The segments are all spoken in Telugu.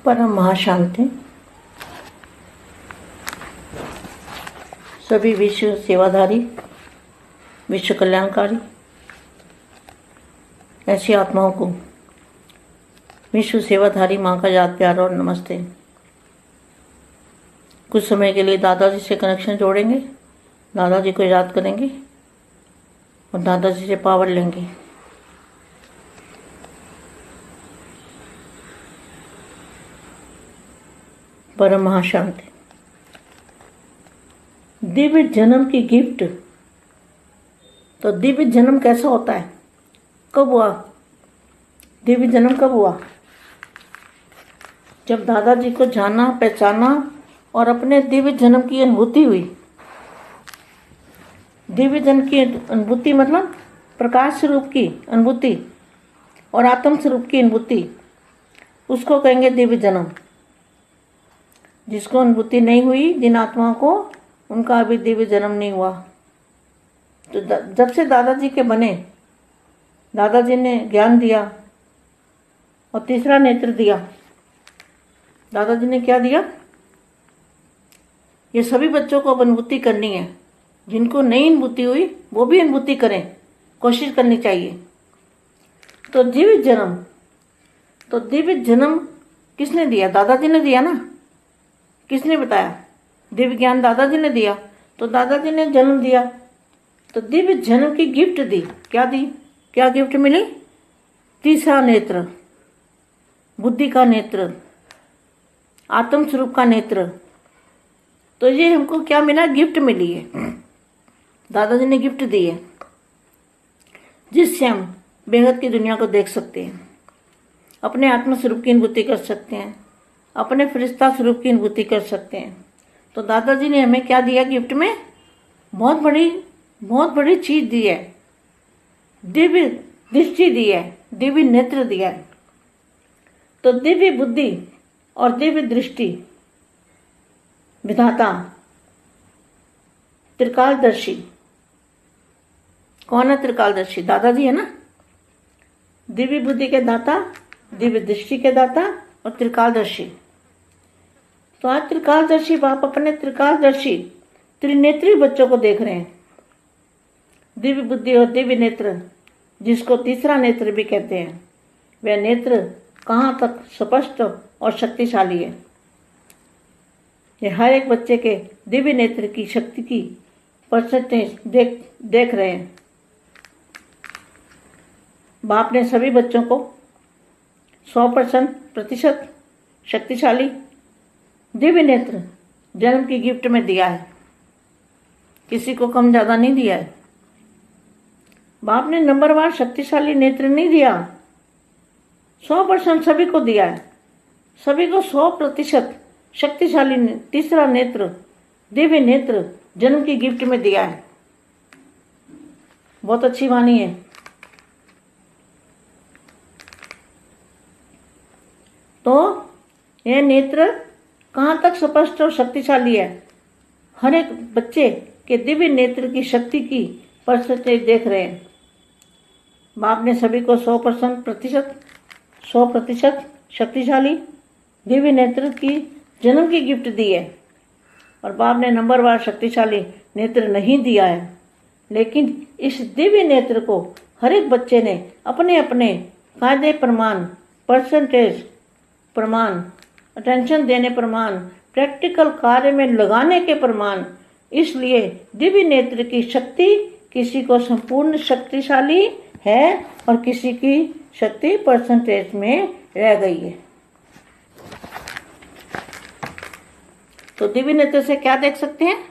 परम महाशांति। सभी विश्व सेवाधारी, विश्व कल्याणकारी ऐसी आत्माओं को विश्व सेवाधारी माँ का याद प्यार और नमस्ते। कुछ समय के लिए दादाजी से कनेक्शन जोड़ेंगे, दादाजी को याद करेंगे और दादाजी से पावर लेंगे। परम महाशांति। दिव्य जन्म की गिफ्ट। तो दिव्य जन्म कैसा होता है, कब हुआ? दिव्य जन्म कब हुआ? जब दादाजी को जाना, पहचाना और अपने दिव्य जन्म की अनुभूति हुई। दिव्य जन्म की अनुभूति मतलब प्रकाश स्वरूप की अनुभूति और आत्म स्वरूप की अनुभूति, उसको कहेंगे दिव्य जन्म। जिसको अनुभूति नहीं हुई, जिन आत्माओं को, उनका अभी दिव्य जन्म नहीं हुआ। तो जब से दादाजी के बने, दादाजी ने ज्ञान दिया और तीसरा नेत्र दिया। दादाजी ने क्या दिया? ये सभी बच्चों को अब अनुभूति करनी है। जिनको नई अनुभूति हुई वो भी अनुभूति करें, कोशिश करनी चाहिए। तो दिव्य जन्म किसने दिया? दादाजी ने दिया ना। किसने बताया? दिव्य ज्ञान दादाजी ने दिया। तो दादाजी ने जन्म दिया, तो दिव्य जन्म की गिफ्ट दी। क्या दी? क्या गिफ्ट मिली? तीसरा नेत्र, बुद्धि का नेत्र, आत्म स्वरूप का नेत्र। तो ये हमको क्या मिला? गिफ्ट मिली है, दादाजी ने गिफ्ट दी है, जिससे हम बेहद की दुनिया को देख सकते हैं, अपने आत्म स्वरूप की अनुभूति कर सकते हैं, अपने फरिश्ता स्वरूप की अनुभूति कर सकते हैं। तो दादाजी ने हमें क्या दिया गिफ्ट में? बहुत बड़ी चीज दी है। दिव्य दृष्टि दी है, दिव्य नेत्र दिया है। तो दिव्य बुद्धि और दिव्य दृष्टि, विधाता, त्रिकालदर्शी। कौन है त्रिकालदर्शी? दादाजी है ना। दिव्य बुद्धि के दाता, दिव्य दृष्टि के दाता और त्रिकालदर्शी। तो आज त्रिकालदर्शी बाप अपने त्रिकालदर्शी त्रिनेत्री बच्चों को देख रहे हैं। दिव्य बुद्धि और दिव्य नेत्र, जिसको तीसरा नेत्र भी कहते हैं, वह नेत्र कहाँ तक स्पष्ट और शक्तिशाली है। ये हर एक बच्चे के दिव्य नेत्र की शक्ति की परसेंटेज देख रहे हैं। बाप ने सभी बच्चों को 100% शक्तिशाली दिव्य नेत्र जन्म की गिफ्ट में दिया है। किसी को कम ज्यादा नहीं दिया है। बाप ने नंबरवार शक्तिशाली नेत्र नहीं दिया, 100% सभी को दिया है। सभी को 100% शक्तिशाली तीसरा नेत्र, दिव्य नेत्र जन्म की गिफ्ट में दिया है। बहुत अच्छी वाणी है। तो यह नेत्र कहाँ तक स्पष्ट और शक्तिशाली है? हर एक बच्चे के दिव्य नेत्र की शक्ति की परसेंटेज देख रहे हैं। बाप ने सभी को 100% शक्तिशाली दिव्य नेत्र की जन्म की गिफ्ट दी है। और बाप ने नंबरवार शक्तिशाली नेत्र नहीं दिया है, लेकिन इस दिव्य नेत्र को हर एक बच्चे ने अपने अपने कायदे प्रमाण, परसेंटेज प्रमाण, अटेंशन देने प्रमाण, प्रैक्टिकल कार्य में लगाने के प्रमाण। इसलिए दिव्य नेत्र की शक्ति किसी को संपूर्ण शक्तिशाली है और किसी की शक्ति परसेंटेज में रह गई है। तो दिव्य नेत्र से क्या देख सकते हैं?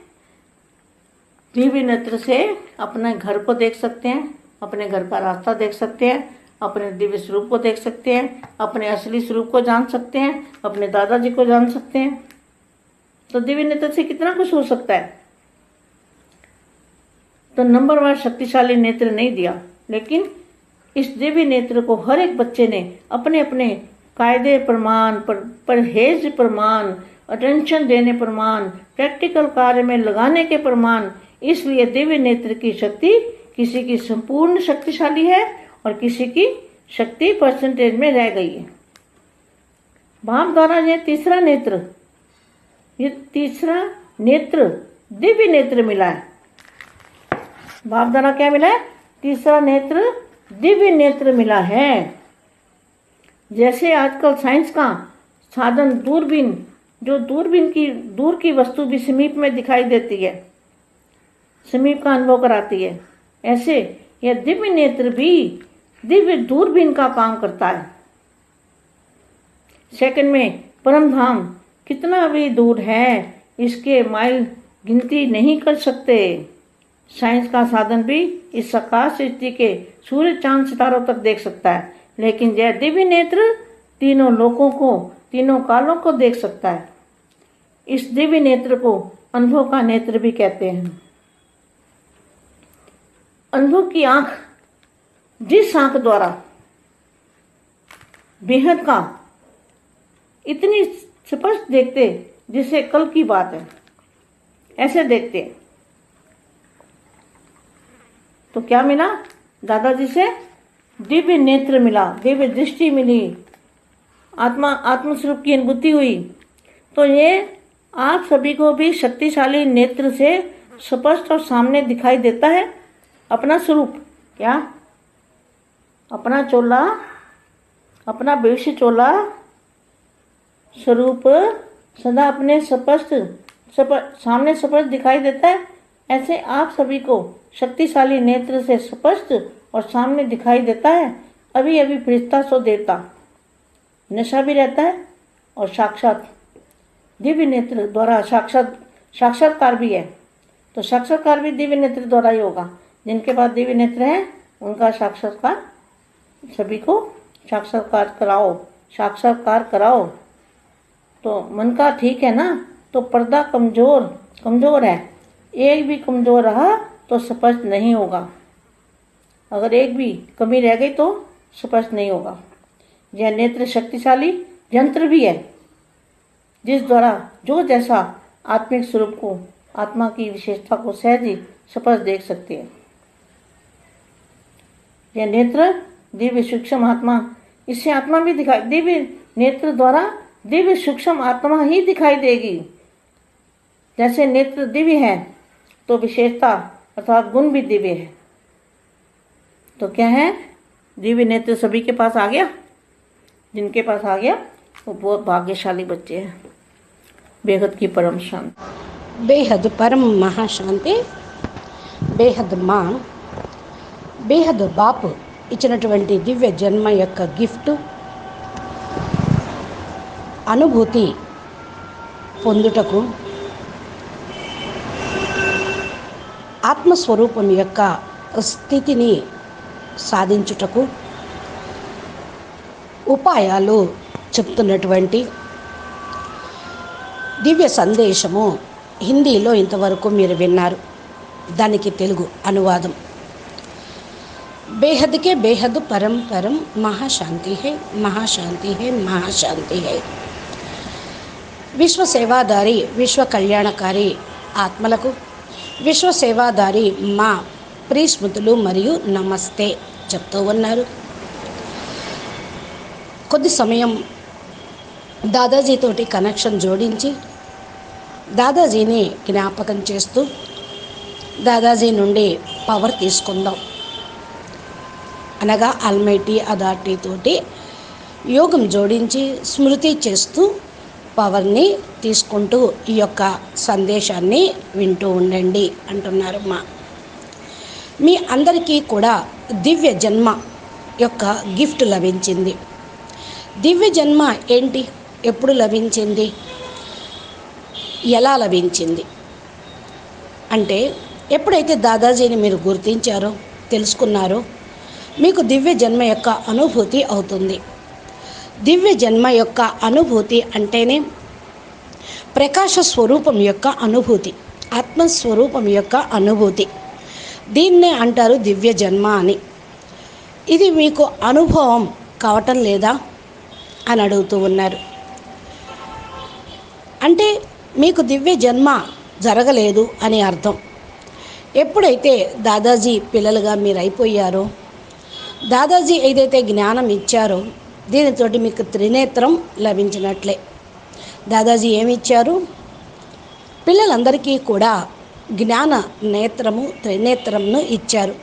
दिव्य नेत्र से अपने घर को देख सकते हैं, अपने घर का रास्ता देख सकते हैं, अपने दिव्य स्वरूप को देख सकते हैं, अपने असली स्वरूप को जान सकते हैं, अपने दादाजी को जान सकते हैं। तो दिव्य नेत्र से कितना कुछ हो सकता है। तो नंबरवार शक्तिशाली नेत्र नहीं दिया, लेकिन इस दिव्य नेत्र को हर एक बच्चे ने अपने अपने कायदे प्रमाण, परहेज प्रमाण, अटेंशन देने प्रमाण, प्रैक्टिकल कार्य में लगाने के प्रमाण। इसलिए दिव्य नेत्र की शक्ति किसी की संपूर्ण शक्तिशाली है और किसी की शक्ति परसेंटेज में रह गई है। बाप द्वारा ये तीसरा नेत्र दिव्य नेत्र मिला है। बाप द्वारा क्या मिला है? तीसरा नेत्र दिव्य नेत्र मिला है। जैसे आजकल साइंस का साधन दूरबीन, जो दूरबीन की दूर की वस्तु भी समीप में दिखाई देती है, समीप का अनुभव कराती है, ऐसे यह दिव्य नेत्र भी दिव्य दूरबीन का काम करता है। सेकंड में परम धाम कितना भी दूर है, इसके माइल गिनती नहीं कर सकते। साइंस का साधन भी इस आकाश सृष्टि के सूर्य चांद सितारों तक देख सकता है, लेकिन यह दिव्य नेत्र तीनों लोकों को, तीनों कालों को देख सकता है। इस दिव्य नेत्र को अनुभव का नेत्र भी कहते हैं। अनुभव की आंख, जिस आंख द्वारा बेहद का इतनी स्पष्ट देखते जिसे कल की बात है, ऐसे देखते। तो क्या मिला? दादाजी से दिव्य नेत्र मिला, दिव्य दृष्टि मिली, आत्मस्वरूप की अनुभूति हुई। तो ये आप सभी को भी शक्तिशाली नेत्र से स्पष्ट और सामने दिखाई देता है अपना स्वरूप। क्या? अपना चोला, अपना भविष्य चोला स्वरूप सदा अपने सामने स्पष्ट दिखाई देता है। ऐसे आप सभी को शक्तिशाली नेत्र से स्पष्ट और सामने दिखाई देता है। अभी अभी फरिश्ता सो देवता, नशा भी रहता है और साक्षात दिव्य नेत्र द्वारा साक्षात्कार भी है। तो साक्षात्कार भी दिव्य नेत्र द्वारा ही होगा। जिनके पास दिव्य नेत्र है उनका साक्षात्कार, सभी को साक्षात्कार कराओ। तो मन का ठीक है ना, तो पर्दा कमजोर है। एक भी कमजोर रहा तो स्पष्ट नहीं होगा। अगर एक भी कमी रह गई तो स्पष्ट नहीं होगा। यह नेत्र शक्तिशाली यंत्र भी है, जिस द्वारा जो जैसा आत्मिक स्वरूप को, आत्मा की विशेषता को सहज ही स्पष्ट देख सकते हैं। यह नेत्र दिव्य सूक्ष्म आत्मा, इससे आत्मा भी दिखाई, दिव्य नेत्र द्वारा दिव्य सूक्ष्म आत्मा ही दिखाई देगी। जैसे नेत्र दिव्य है तो विशेषता अर्थात गुण भी दिव्य है। तो क्या है? दिव्य नेत्र सभी के पास आ गया। जिनके पास आ गया वो बहुत भाग्यशाली बच्चे हैं। बेहद की परम शांति, बेहद परम మహాశాంతి, బేహద్ మా, బేహద్ బాపు ఇచ్చినటువంటి దివ్య జన్మ యొక్క గిఫ్ట్ అనుభూతి పొందుటకు, ఆత్మస్వరూపం యొక్క స్థితిని సాధించుటకు ఉపాయాలు చెప్తున్నటువంటి దివ్య సందేశము హిందీలో ఇంతవరకు మీరు విన్నారు. దానికి తెలుగు అనువాదం. बेहद के बेहद परम परम महाशांति है, महाशांति है, महाशांति है. विश्व सेवादारी, विश्व कल्याणकारी ఆత్మలకు విశ్వ సేవాదారి మా ప్రియస్మృతులు మరియు నమస్తే చెప్తూ ఉన్నారు. కొద్ది సమయం దాదాజీతోటి కనెక్షన్ జోడించి దాదాజీని జ్ఞాపకం చేస్తూ దాదాజీ నుండి పవర్ తీసుకుందాం. అనగా ఆల్మైటీ అథారిటీ తోటి యోగం జోడించి స్మృతి చేస్తూ పవర్ని తీసుకుంటూ ఈ యొక్క సందేశాన్ని వింటూ ఉండండి అంటున్నారు. మీ అందరికీ కూడా దివ్య జన్మ యొక్క గిఫ్ట్ లభించింది. దివ్య జన్మ ఏంటి? ఎప్పుడు లభించింది? ఎలా లభించింది అంటే, ఎప్పుడైతే దాదాజీని మీరు గుర్తించారో, తెలుసుకున్నారో, మీకు దివ్య జన్మ యొక్క అనుభూతి అవుతుంది. దివ్య జన్మ యొక్క అనుభూతి అంటేనే ప్రకాశ స్వరూపం యొక్క అనుభూతి, ఆత్మస్వరూపం యొక్క అనుభూతి. దీన్నే అంటారు దివ్య జన్మ అని. ఇది మీకు అనుభవం కావటం లేదా అని అడుగుతూ ఉన్నారు. అంటే మీకు దివ్య జన్మ జరగలేదు అని అర్థం. ఎప్పుడైతే దాదాజీ పిల్లలుగా మీరు అయిపోయారో, దాదాజీ ఏదైతే జ్ఞానం ఇచ్చారో దీనితోటి మీకు త్రినేత్రం లభించినట్లే. దాదాజీ ఏమిచ్చారు? పిల్లలందరికీ కూడా జ్ఞాన నేత్రము, త్రినేత్రంను ఇచ్చారు.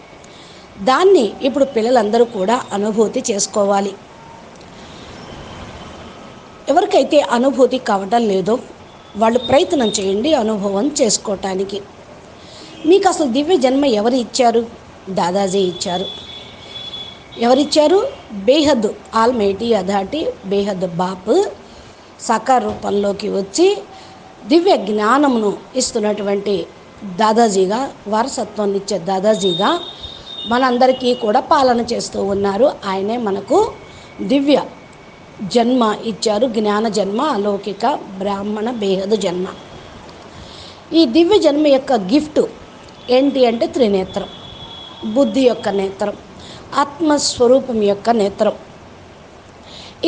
దాన్ని ఇప్పుడు పిల్లలందరూ కూడా అనుభూతి చేసుకోవాలి. ఎవరికైతే అనుభూతి కావటం లేదో వాళ్ళు ప్రయత్నం చేయండి అనుభవం చేసుకోవటానికి. మీకు అసలు దివ్య జన్మ ఎవరు ఇచ్చారు? దాదాజీ ఇచ్చారు. ఎవరిచ్చారు? బేహద్ ఆల్మైటీ అథారిటీ, బేహద్ బాప్ సాకార రూపంలోకి వచ్చి దివ్య జ్ఞానమును ఇస్తున్నటువంటి దాదాజీగా, వారసత్వాన్ని ఇచ్చే దాదాజీగా మనందరికీ కూడా పాలన చేస్తూ ఉన్నారు. ఆయనే మనకు దివ్య జన్మ ఇచ్చారు. జ్ఞాన జన్మ, అలౌకిక బ్రాహ్మణ బేహద్ జన్మ. ఈ దివ్య జన్మ యొక్క గిఫ్ట్ ఏంటి అంటే త్రినేత్రం, బుద్ధి యొక్క నేత్రం, ఆత్మస్వరూపం యొక్క నేత్రం.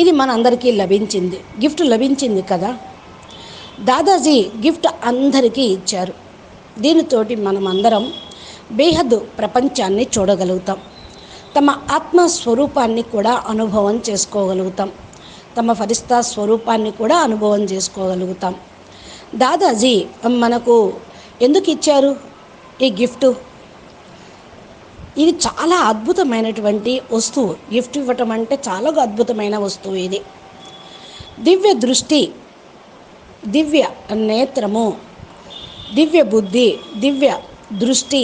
ఇది మనందరికీ లభించింది, గిఫ్ట్ లభించింది కదా. దాదాజీ గిఫ్ట్ అందరికీ ఇచ్చారు. దీనితోటి మనమందరం బేహద్ ప్రపంచాన్ని చూడగలుగుతాం. తమ ఆత్మస్వరూపాన్ని కూడా అనుభవం చేసుకోగలుగుతాం. తమ ఫరిస్తా స్వరూపాన్ని కూడా అనుభవం చేసుకోగలుగుతాం. దాదాజీ మనకు ఎందుకు ఇచ్చారు ఈ గిఫ్ట్? ఇది చాలా అద్భుతమైనటువంటి వస్తువు. గిఫ్ట్ ఇవ్వటం అంటే చాలా అద్భుతమైన వస్తువు ఇది. దివ్య దృష్టి, దివ్య నేత్రము, దివ్య బుద్ధి, దివ్య దృష్టి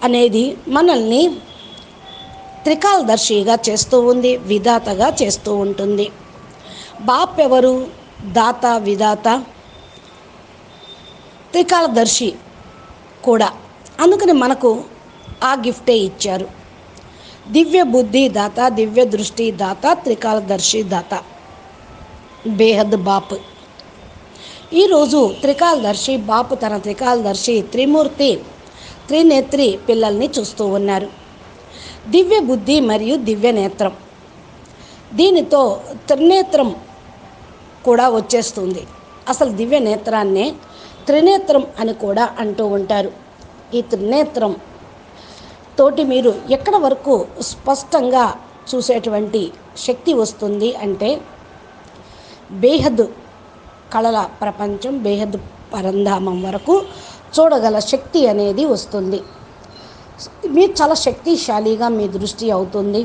అనేది మనల్ని త్రికాలదర్శిగా చేస్తూ ఉంది, విధాతగా చేస్తూ ఉంటుంది. బాప్ ఎవరు? దాత, విధాత, త్రికాలదర్శి కూడా. అందుకని మనకు ఆ గిఫ్టే ఇచ్చారు. దివ్య బుద్ధి దాత, దివ్య దృష్టి దాత, త్రికాలదర్శి దాత, బేహద్ బాప్. ఈరోజు త్రికాలదర్శి బాపు తన త్రికాలదర్శి త్రిమూర్తి త్రినేత్రి పిల్లల్ని చూస్తూ ఉన్నారు. దివ్య బుద్ధి మరియు దివ్య నేత్రం, దీనితో త్రినేత్రం కూడా వచ్చేస్తుంది. అసలు దివ్య నేత్రాన్నే త్రినేత్రం అని కూడా అంటూ ఉంటారు. ఈ త్రినేత్రం తోటి మీరు ఎక్కడ వరకు స్పష్టంగా చూసేటువంటి శక్తి వస్తుంది అంటే బేహద్ కళల ప్రపంచం, బేహద్ పరంధామం వరకు చూడగల శక్తి అనేది వస్తుంది. మీరు చాలా శక్తిశాలిగా మీ దృష్టి అవుతుంది.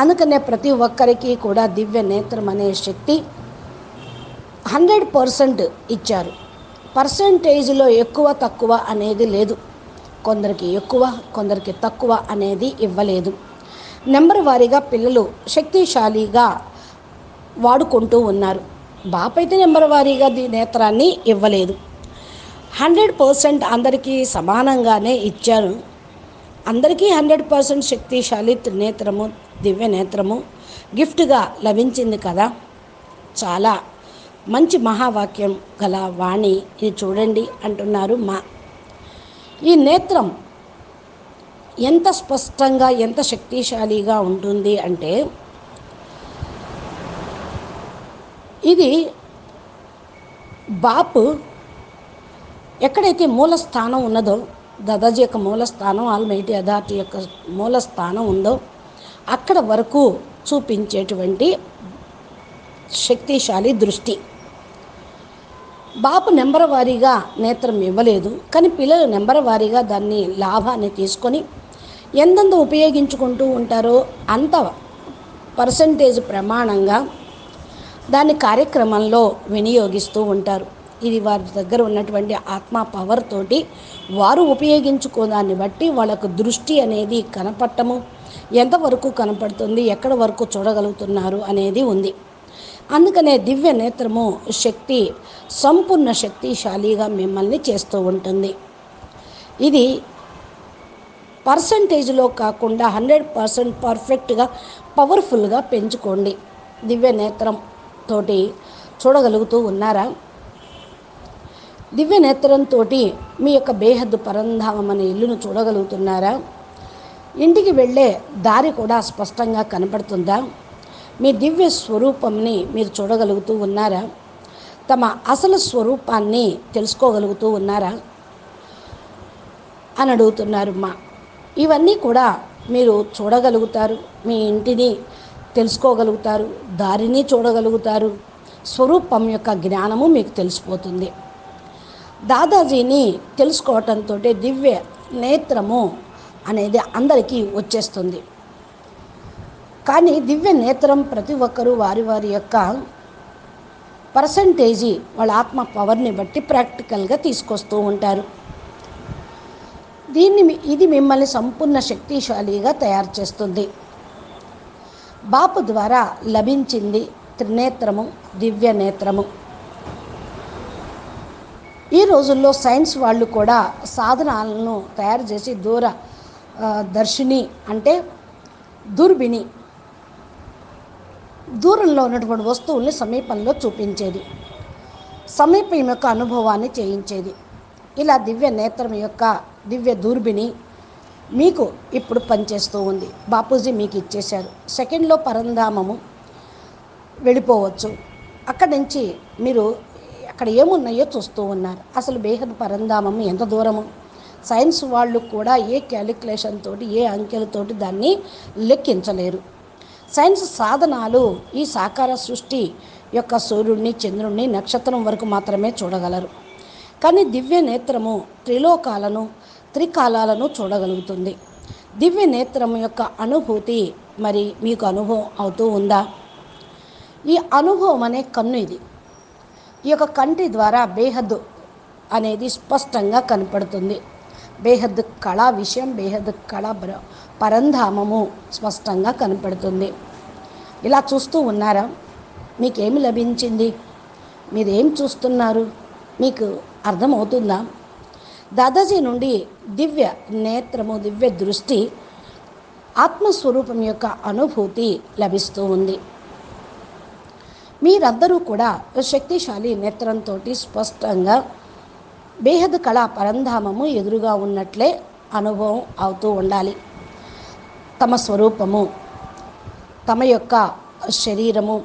అందుకనే ప్రతి ఒక్కరికి కూడా దివ్య నేత్రం అనే శక్తి 100% ఇచ్చారు. పర్సంటేజ్లో ఎక్కువ తక్కువ అనేది లేదు. కొందరికి ఎక్కువ, కొందరికి తక్కువ అనేది ఇవ్వలేదు. నెంబర్ వారీగా పిల్లలు శక్తిశాలిగా వాడుకుంటూ ఉన్నారు. బాపైతే నెంబర్ వారీగా నేత్రాన్ని ఇవ్వలేదు. 100% అందరికీ సమానంగానే ఇచ్చారు. అందరికీ 100% శక్తిశాలి త్రినేత్రము, దివ్య నేత్రము గిఫ్ట్గా లభించింది కదా. చాలా మంచి మహావాక్యం గల వాణి ఇది చూడండి అంటున్నారు మా. ఈ నేత్రం ఎంత స్పష్టంగా, ఎంత శక్తిశాలిగా ఉంటుంది అంటే ఇది బాపు ఎక్కడైతే మూల స్థానం ఉన్నదో, దాదాజీ యొక్క మూల స్థానం, ఆల్మైటీ అథారిటీ యొక్క మూల స్థానం ఉందో అక్కడ వరకు చూపించేటువంటి శక్తిశాలి దృష్టి. బాపు నెంబర్ వారీగా నేత్రం ఇవ్వలేదు, కానీ పిల్లలు నెంబర్ వారీగా దాన్ని లాభాన్ని తీసుకొని ఎంతెంత ఉపయోగించుకుంటూ ఉంటారో అంత పర్సంటేజ్ ప్రమాణంగా దాన్ని కార్యక్రమంలో వినియోగిస్తూ ఉంటారు. ఇది వారి దగ్గర ఉన్నటువంటి ఆత్మ పవర్ తోటి వారు ఉపయోగించుకోదాన్ని బట్టి వాళ్ళకు దృష్టి అనేది కనపడటము, ఎంతవరకు కనపడుతుంది, ఎక్కడ వరకు చూడగలుగుతున్నారు అనేది ఉంది. అందుకనే దివ్య నేత్రము శక్తి సంపూర్ణ శక్తిశాలిగా మిమ్మల్ని చేస్తూ ఉంటుంది. ఇది పర్సంటేజ్లో కాకుండా 100% పర్ఫెక్ట్గా పవర్ఫుల్గా పెంచుకోండి. దివ్య నేత్రం తోటి చూడగలుగుతూ ఉన్నారా? దివ్య నేత్రంతో మీ యొక్క బేహద్దు పరంధామం అనే ఇల్లును చూడగలుగుతున్నారా? ఇంటికి వెళ్ళే దారి కూడా స్పష్టంగా కనపడుతుందా? మీ దివ్య స్వరూపంని మీరు చూడగలుగుతూ ఉన్నారా? తమ అసలు స్వరూపాన్ని తెలుసుకోగలుగుతూ ఉన్నారా అని అడుగుతున్నారు మా. ఇవన్నీ కూడా మీరు చూడగలుగుతారు, మీ ఇంటిని తెలుసుకోగలుగుతారు, దారిని చూడగలుగుతారు, స్వరూపం యొక్క జ్ఞానము మీకు తెలిసిపోతుంది. దాదాజీని తెలుసుకోవటంతో దివ్య నేత్రము అనేది అందరికీ వచ్చేస్తుంది. కానీ దివ్య నేత్రం ప్రతి ఒక్కరూ వారి వారి యొక్క పర్సంటేజీ వాళ్ళ ఆత్మ పవర్ని బట్టి ప్రాక్టికల్గా తీసుకొస్తూ ఉంటారు. ఇది మిమ్మల్ని సంపూర్ణ శక్తిశాలిగా తయారు చేస్తుంది. బాపు ద్వారా లభించింది త్రినేత్రము, దివ్య నేత్రము. ఈ రోజుల్లో సైన్స్ వాళ్ళు కూడా సాధనాలను తయారు చేసి దర్శిని అంటే దూర్బిని, దూరంలో ఉన్నటువంటి వస్తువుల్ని సమీపంలో చూపించేది, సమీపం యొక్క అనుభవాన్ని చేయించేది. ఇలా దివ్య నేత్రం యొక్క దివ్య దూర్బిని మీకు ఇప్పుడు పనిచేస్తూ ఉంది. బాపూజీ మీకు ఇచ్చేశారు. సెకండ్లో పరంధామము వెళ్ళిపోవచ్చు. అక్కడి నుంచి మీరు అక్కడ ఏమున్నాయో చూస్తూ ఉన్నారు. అసలు బేహద్ పరంధామం ఎంత దూరము, సైన్స్ వాళ్ళు కూడా ఏ క్యాలిక్యులేషన్ తోటి, ఏ అంకెలతోటి దాన్ని లెక్కించలేరు. సైన్స్ సాధనాలు ఈ సాకార సృష్టి యొక్క సూర్యుడిని, చంద్రుడిని, నక్షత్రం వరకు మాత్రమే చూడగలరు. కానీ దివ్య నేత్రము త్రిలోకాలను, త్రికాలాలను చూడగలుగుతుంది. దివ్య నేత్రం యొక్క అనుభూతి మరి మీకు అనుభవం అవుతూ ఉందా? ఈ అనుభవం అనే కన్ను ఇది. ఈ యొక్క కంటి ద్వారా బేహద్ అనేది స్పష్టంగా కనపడుతుంది. బేహద్ కళా విషయం, బేహద్ కళా పరంధామము స్పష్టంగా కనపడుతుంది. ఇలా చూస్తూ ఉన్నారా? మీకేమి లభించింది? మీరేం చూస్తున్నారు? మీకు అర్థమవుతుందా? దాదాజీ నుండి దివ్య నేత్రము, దివ్య దృష్టి, ఆత్మస్వరూపం యొక్క అనుభూతి లభిస్తూ ఉంది. మీరందరూ కూడా శక్తిశాలి నేత్రంతో స్పష్టంగా బేహద్ కళా పరంధామము ఎదురుగా ఉన్నట్లే అనుభవం అవుతూ ఉండాలి. తమ స్వరూపము, తమ యొక్క శరీరము,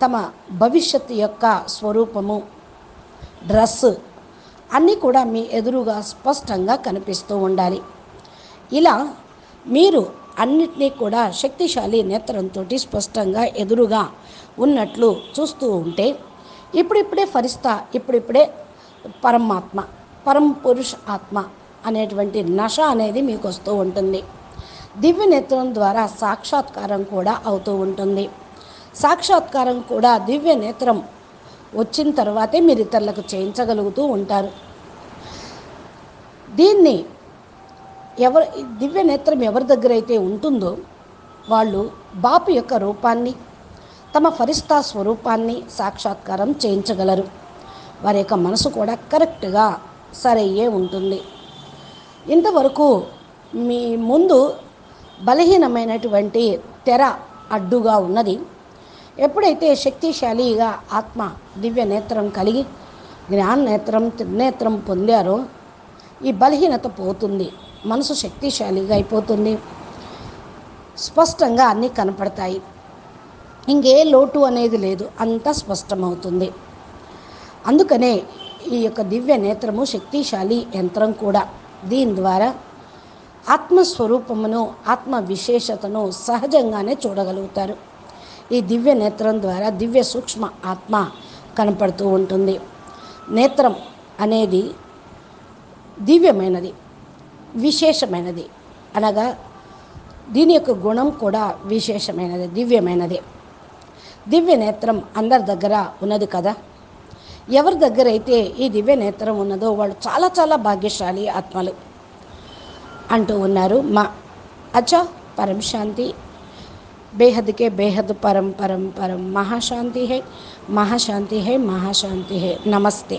తమ భవిష్యత్తు యొక్క స్వరూపము, డ్రెస్ అన్నీ కూడా మీ ఎదురుగా స్పష్టంగా కనిపిస్తూ ఉండాలి. ఇలా మీరు అన్నిటినీ కూడా శక్తిశాలి నేత్రంతో స్పష్టంగా ఎదురుగా ఉన్నట్లు చూస్తూ ఉంటే ఇప్పుడిప్పుడే ఫరిస్తా, ఇప్పుడిప్పుడే పరమాత్మ, పరం పురుష ఆత్మ అనేటువంటి నశ అనేది మీకు వస్తూ ఉంటుంది. దివ్య నేత్రం ద్వారా సాక్షాత్కారం కూడా అవుతూ ఉంటుంది. సాక్షాత్కారం కూడా దివ్య నేత్రం వచ్చిన తర్వాతే మీరు ఇతరులకు చేయించగలుగుతూ ఉంటారు. దీన్ని దివ్య నేత్రం ఎవరి దగ్గర అయితే ఉంటుందో వాళ్ళు బాపు యొక్క రూపాన్ని, తమ ఫరిస్తా స్వరూపాన్ని సాక్షాత్కారం చేయించగలరు. వారి యొక్క మనసు కూడా కరెక్ట్గా సరయ్యే ఉంటుంది. ఇంతవరకు మీ ముందు బలహీనమైనటువంటి తెర అడ్డుగా ఉన్నది. ఎప్పుడైతే శక్తిశాలిగా ఆత్మ దివ్య నేత్రం కలిగి జ్ఞాన నేత్రం, త్రినేత్రం పొందారో ఈ బలహీనత పోతుంది. మనసు శక్తిశాలిగా అయిపోతుంది. స్పష్టంగా అన్నీ కనపడతాయి. ఇంకే లోటు అనేది లేదు, అంతా స్పష్టమవుతుంది. అందుకనే ఈ యొక్క దివ్య నేత్రము శక్తిశాలి యంత్రం కూడా. దీని ద్వారా ఆత్మస్వరూపమును, ఆత్మ విశేషతను సహజంగానే చూడగలుగుతారు. ఈ దివ్య నేత్రం ద్వారా దివ్య సూక్ష్మ ఆత్మ కనపడుతూ ఉంటుంది. నేత్రం అనేది దివ్యమైనది, విశేషమైనది, అనగా దీని యొక్క గుణం కూడా విశేషమైనది, దివ్యమైనది. దివ్య నేత్రం అందరి దగ్గర ఉన్నది కదా. ఎవరి దగ్గర అయితే ఈ దివ్య నేత్రం ఉన్నదో వాళ్ళు చాలా చాలా భాగ్యశాలి ఆత్మలు అంటూ ఉన్నారు. అచ్చా పరం శాంతి, बेहद के बेहद परम परम परम महाशांति है, महाशांति है, महाशांति है. నమస్తే.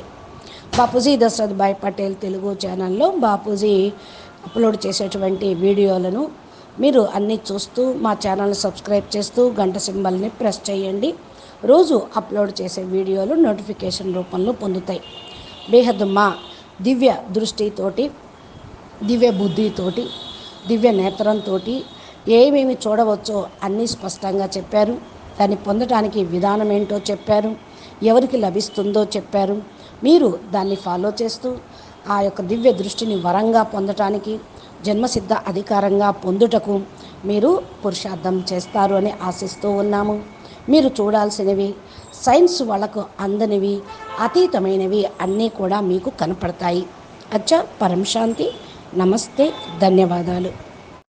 బాపూజీ దశరథ్ భాయ్ పటేల్ తెలుగు ఛానల్లో బాపూజీ అప్లోడ్ చేసేటువంటి వీడియోలను మీరు అన్నీ చూస్తూ మా ఛానల్ని సబ్స్క్రైబ్ చేస్తూ గంట సింబల్ని ప్రెస్ చేయండి. రోజు అప్లోడ్ చేసే వీడియోలు నోటిఫికేషన్ రూపంలో పొందుతాయి. బేహద్ మా దివ్య దృష్టితోటి, దివ్య బుద్ధితోటి, దివ్య నేత్రంతో ఏమేమి చూడవచ్చో అన్నీ స్పష్టంగా చెప్పారు. దాన్ని పొందడానికి విధానం ఏంటో చెప్పారు, ఎవరికి లభిస్తుందో చెప్పారు. మీరు దాన్ని ఫాలో చేస్తూ ఆ యొక్క దివ్య దృష్టిని వరంగా పొందటానికి, జన్మసిద్ధ అధికారంగా పొందుటకు మీరు పురుషార్థం చేస్తారు అని ఆశిస్తూ ఉన్నాము. మీరు చూడాల్సినవి, సైన్స్ వాళ్ళకు అందనివి, అతీతమైనవి అన్నీ కూడా మీకు కనపడతాయి. అచ్చా, పరం శాంతి. నమస్తే, ధన్యవాదాలు.